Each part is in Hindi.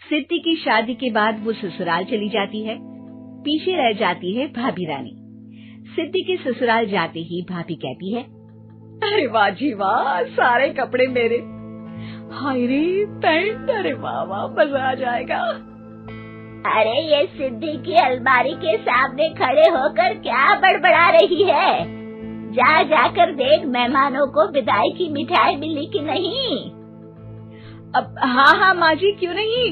सिद्धि की शादी के बाद वो ससुराल चली जाती है। पीछे रह जाती है भाभी रानी। सिद्धि के ससुराल जाते ही भाभी कहती है, अरे वाह जी वाह, सारे कपड़े मेरे। हाय रे पैंट, अरे वाह वाह, मजा आ जाएगा। अरे ये सिद्धि की अलमारी के सामने खड़े होकर क्या बड़बड़ा रही है? जाकर देख मेहमानों को विदाई की मिठाई मिली कि नहीं। अब हाँ माँ जी, क्यों नहीं,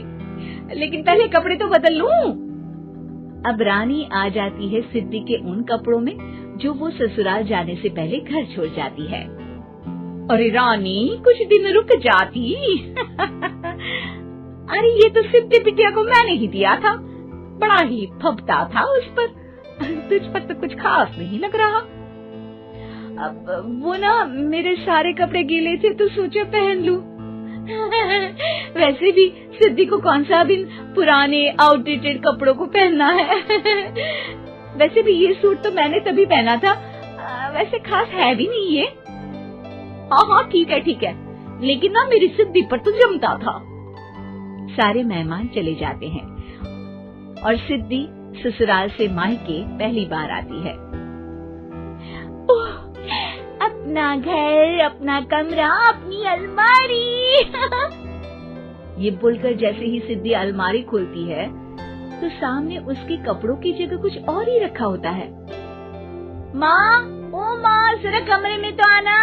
लेकिन पहले कपड़े तो बदल लूं। अब रानी आ जाती है सिद्धि के उन कपड़ों में जो वो ससुराल जाने से पहले घर छोड़ जाती है। अरे रानी, कुछ दिन रुक जाती। अरे ये तो सिद्धि बिटिया को मैंने ही दिया था, बड़ा ही फबता था उस पर, तुझ पर तो कुछ खास नहीं लग रहा। अब वो ना मेरे सारे कपड़े गीले थे तो सोचा पहन लूं। वैसे भी सिद्धि को कौन सा भी पुराने आउटडेटेड कपड़ों को पहनना है। वैसे भी ये सूट तो मैंने तभी पहना था, वैसे खास है भी नहीं ये। हाँ ठीक है, लेकिन ना मेरी सिद्धि पर तो जमता था। सारे मेहमान चले जाते हैं और सिद्धि ससुराल से मायके पहली बार आती है। अपना घर, अपना कमरा, अपनी अलमारी। ये बोलकर जैसे ही सिद्धि अलमारी खोलती है तो सामने उसके कपड़ों की जगह कुछ और ही रखा होता है। माँ, ओ माँ, जरा कमरे में तो आना।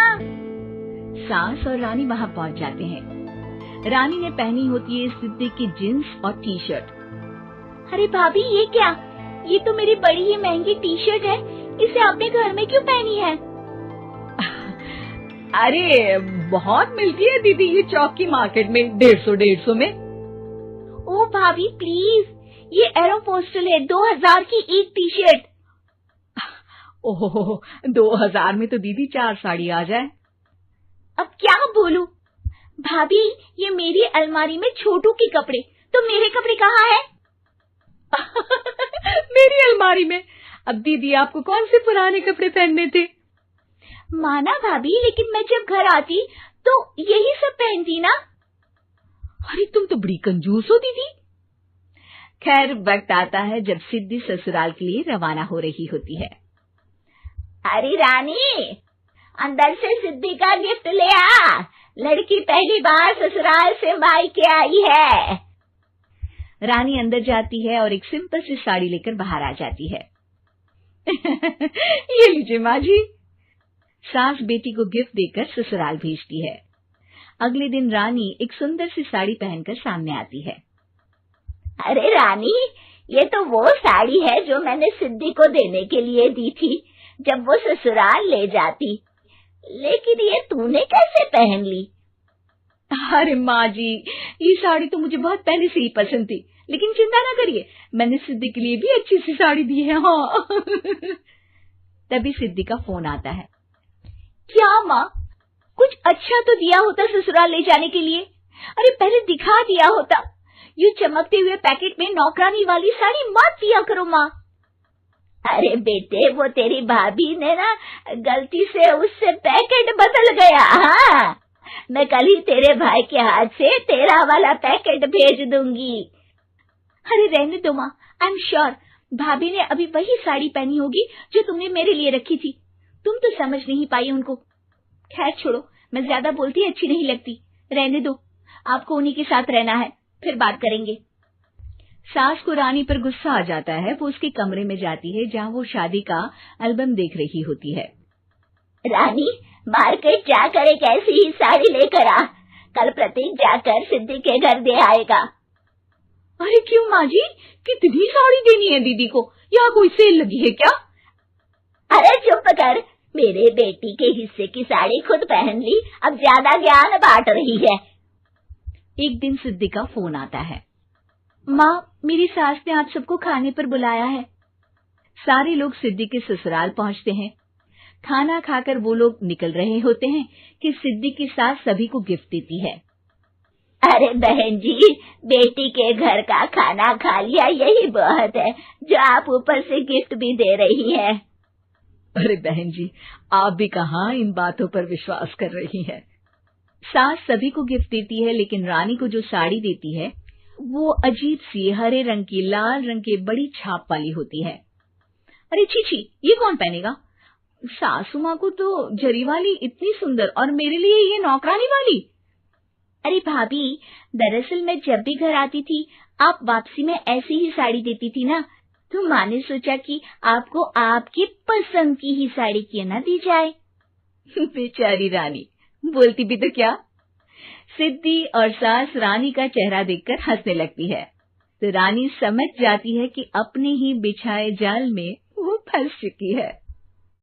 सास और रानी वहाँ पहुँच जाते हैं। रानी ने पहनी होती है सिद्धि की जींस और टी शर्ट। अरे भाभी, ये क्या? ये तो मेरी बड़ी ही महंगी टी शर्ट है, इसे आपने घर में क्यों पहनी है? अरे बहुत मिलती है दीदी ये चौक की मार्केट में, 150 में। ओ भाभी प्लीज, ये एरोपोस्टल है, 2000 की एक टी शर्ट। ओहो, 2000 में तो दीदी 4 साड़ी आ जाए। अब क्या बोलूं? भाभी, ये मेरी अलमारी में छोटू के कपड़े, तो मेरे कपड़े कहाँ हैं? मेरी अलमारी में? अब दीदी आपको कौन से पुराने कपड़े पहनने थे? माना भाभी, लेकिन मैं जब घर आती तो यही सब पहनती ना। अरे तुम तो बड़ी कंजूस हो दीदी। खैर, वक्त आता है जब सिद्धि ससुराल के लिए रवाना हो रही होती है। अरे रानी, अंदर से सिद्धि का गिफ्ट ले आ, लड़की पहली बार ससुराल से मायके आई है। रानी अंदर जाती है और एक सिंपल सी साड़ी लेकर बाहर आ जाती है। ये लीजिए माँ जी। सास बेटी को गिफ्ट देकर ससुराल भेजती है। अगले दिन रानी एक सुंदर सी साड़ी पहनकर सामने आती है। अरे रानी, ये तो वो साड़ी है जो मैंने सिद्धि को देने के लिए दी थी जब वो ससुराल ले जाती, लेकिन ये तूने कैसे पहन ली? अरे माँ जी, ये साड़ी तो मुझे बहुत पहले से ही पसंद थी, लेकिन चिंता ना करिए, मैंने सिद्धि के लिए भी अच्छी सी साड़ी दी है। हाँ। तभी सिद्धि का फोन आता है। क्या माँ, कुछ अच्छा तो दिया होता ससुराल ले जाने के लिए। अरे पहले दिखा दिया होता। यूं चमकते हुए पैकेट में नौकरानी वाली साड़ी मत दिया करो माँ। अरे बेटे, वो तेरी भाभी ने ना गलती से उससे पैकेट बदल गया। हाँ, मैं कल ही तेरे भाई के हाथ से तेरा वाला पैकेट भेज दूंगी। अरे रहने दो माँ, आई एम श्योर भाभी ने अभी वही साड़ी पहनी होगी जो तुमने मेरे लिए रखी थी। तुम तो समझ नहीं पाई उनको। खैर छोड़ो, मैं ज्यादा बोलती अच्छी नहीं लगती, रहने दो, आपको उन्हीं के साथ रहना है, फिर बात करेंगे। सास को रानी पर गुस्सा आ जाता है। वो उसके कमरे में जाती है जहाँ वो शादी का एल्बम देख रही होती है। रानी, मार्केट जाकर एक ऐसी ही साड़ी लेकर आ, कल प्रतीक जाकर सिद्धि के घर दे आएगा। अरे क्यों माँ जी, कितनी साड़ी देनी है दीदी को? यहाँ कोई सेल लगी है क्या? अरे चुप कर, मेरे बेटी के हिस्से की साड़ी खुद पहन ली, अब ज्यादा ज्ञान बांट रही है। एक दिन सिद्धि का फोन आता है। माँ, मेरी सास ने आज सबको खाने पर बुलाया है। सारे लोग सिद्धि के ससुराल पहुँचते हैं। खाना खाकर वो लोग निकल रहे होते हैं कि सिद्धि की सास सभी को गिफ्ट देती है। अरे बहन जी, बेटी के घर का खाना खा लिया, यही बहुत है जो आप ऊपर से गिफ्ट भी दे रही है। अरे बहन जी, आप भी कहाँ इन बातों पर विश्वास कर रही हैं। सास सभी को गिफ्ट देती है, लेकिन रानी को जो साड़ी देती है वो अजीब सी हरे रंग की लाल रंग के बड़ी छाप वाली होती है। अरे छी, ये कौन पहनेगा? सासू माँ को तो जरी वाली इतनी सुंदर, और मेरे लिए ये नौकरानी वाली। अरे भाभी, दरअसल मैं जब भी घर आती थी आप वापसी में ऐसी ही साड़ी देती थी ना, तो माँ ने सोचा कि आपको आपकी पसंद की ही साड़ी क्यों ना दी जाए। बेचारी रानी, बोलती भी तो क्या। सिद्धि और सास रानी का चेहरा देखकर हंसने लगती है, तो रानी समझ जाती है कि अपने ही बिछाए जाल में वो फंस चुकी है।